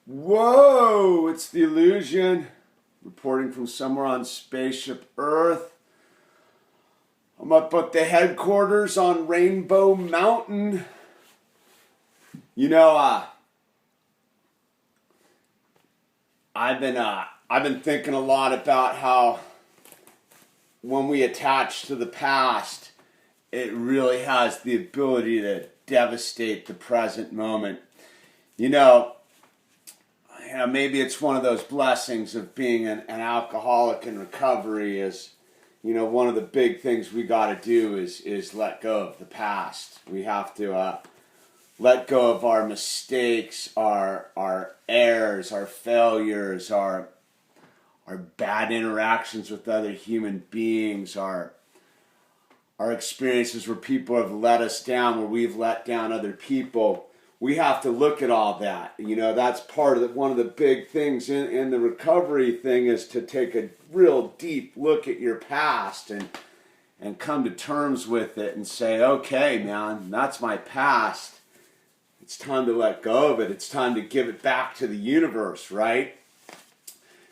Whoa, it's the Illusion, reporting from somewhere on Spaceship Earth. I'm up at the headquarters on Rainbow Mountain. You know, I've been thinking a lot about how when we attach to the past, it really has the ability to devastate the present moment. You know, maybe it's one of those blessings of being an alcoholic in recovery is, one of the big things we got to do is let go of the past. We have to let go of our mistakes, our errors, our failures, our bad interactions with other human beings, our experiences where people have let us down, where we've let down other people. We have to look at all that. That's part of one of the big things in the recovery thing is to take a real deep look at your past and come to terms with it and say, okay, man, that's my past. It's time to let go of it. It's time to give it back to the universe, right?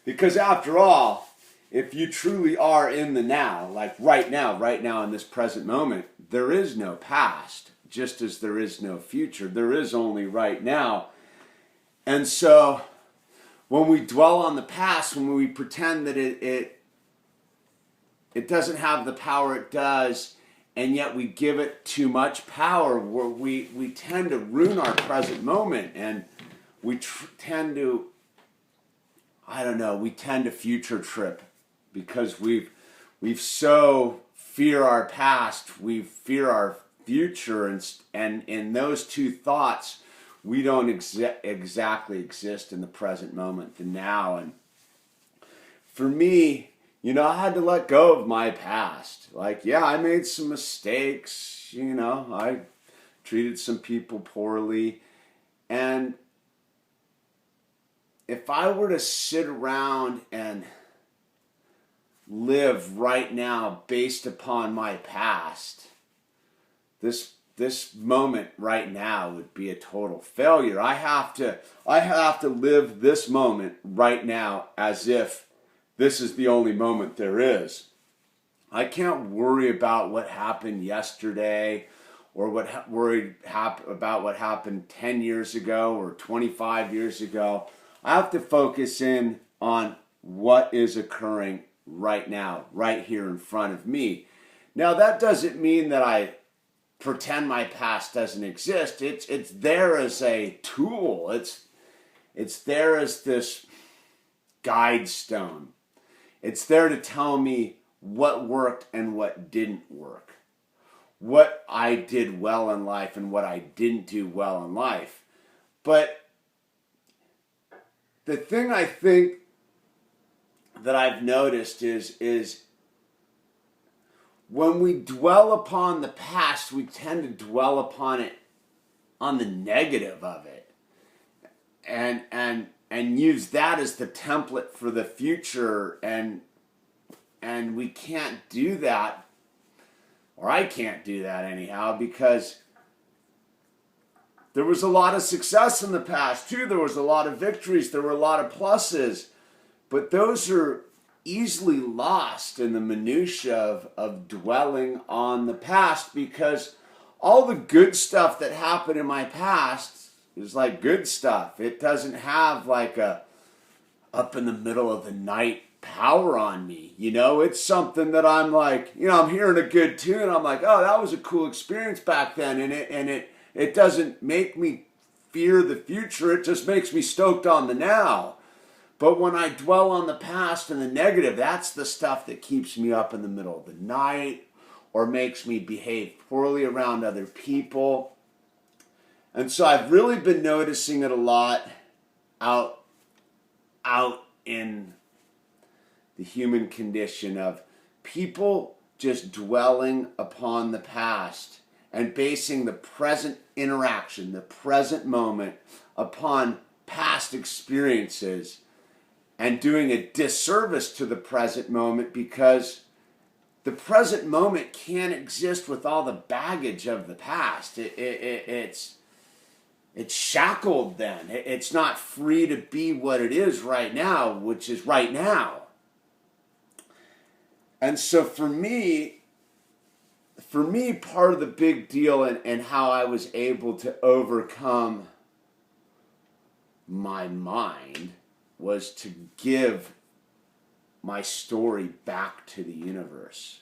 Because after all, if you truly are in the now, like right now in this present moment, there is no past. Just as there is no future, there is only right now. And so when we dwell on the past, when we pretend that it doesn't have the power it does, and yet we give it too much power, we tend to ruin our present moment, and we tend to future trip because we've so fear our past, we fear our future, and in those two thoughts, we don't exactly exist in the present moment, the now. And for me, I had to let go of my past. I made some mistakes. I treated some people poorly, and if I were to sit around and live right now based upon my past, this moment right now would be a total failure. I have to live this moment right now as if this is the only moment there is. I can't worry about what happened yesterday or worry about what happened 10 years ago or 25 years ago. I have to focus in on what is occurring right now, right here in front of me. Now, that doesn't mean that I pretend my past doesn't exist. It's there as a tool. It's there as this guide stone. It's there to tell me what worked and what didn't work, what I did well in life and what I didn't do well in life. But the thing I think that I've noticed is when we dwell upon the past, we tend to dwell upon it on the negative of it and use that as the template for the future, and we can't do that, or I can't do that anyhow, because there was a lot of success in the past too. There was a lot of victories, there were a lot of pluses, but those are easily lost in the minutia of dwelling on the past, because all the good stuff that happened in my past is like good stuff. It doesn't have like a up in the middle of the night power on me. It's something that I'm like, I'm hearing a good tune, I'm like, oh, that was a cool experience back then, and it doesn't make me fear the future, it just makes me stoked on the now. But when I dwell on the past and the negative, that's the stuff that keeps me up in the middle of the night or makes me behave poorly around other people. And so I've really been noticing it a lot out in the human condition of people just dwelling upon the past and basing the present interaction, the present moment, upon past experiences, and doing a disservice to the present moment, because the present moment can't exist with all the baggage of the past. It's it's shackled then. It's not free to be what it is right now, which is right now. And so for me, part of the big deal and how I was able to overcome my mind was to give my story back to the universe.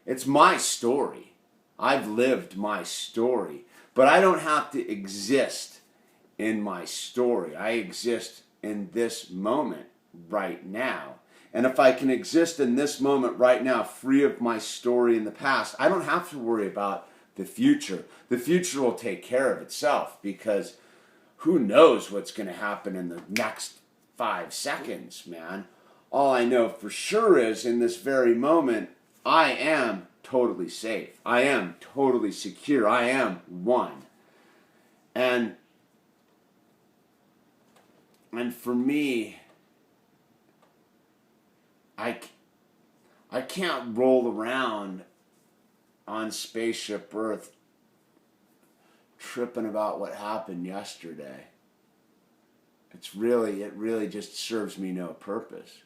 It's my story. I've lived my story. But I don't have to exist in my story. I exist in this moment right now. And if I can exist in this moment right now, free of my story in the past, I don't have to worry about the future. The future will take care of itself, because who knows what's going to happen in the next 5 seconds, man. All I know for sure is in this very moment, I am totally safe. I am totally secure. I am one. And for me, I can't roll around on Spaceship Earth tripping about what happened yesterday. It really just serves me no purpose.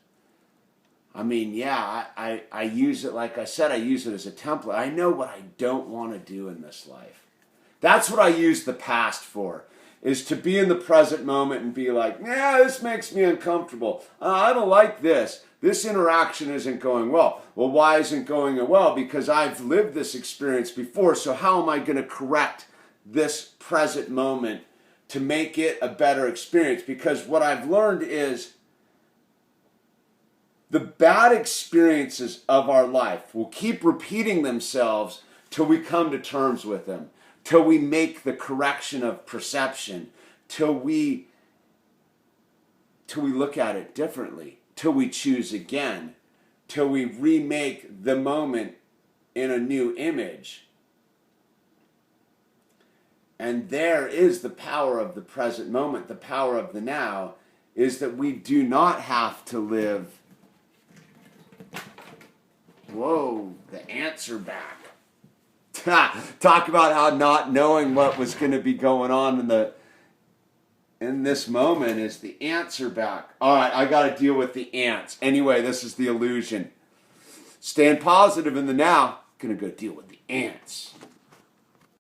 I mean, yeah, I use it, like I said, I use it as a template. I know what I don't want to do in this life. That's what I use the past for, is to be in the present moment and be like, yeah, this makes me uncomfortable. I don't like this. This interaction isn't going well. Well, why isn't it going well? Because I've lived this experience before, so how am I going to correct this present moment to make it a better experience? Because what I've learned is the bad experiences of our life will keep repeating themselves till we come to terms with them, till we make the correction of perception, till we look at it differently, till we choose again, till we remake the moment in a new image. And there is the power of the present moment, the power of the now, is that we do not have to live. Whoa, the ants are back. Talk about how not knowing what was going to be going on in this moment is the ants are back. All right, I got to deal with the ants. Anyway, this is the illusion. Staying positive in the now. Going to go deal with the ants.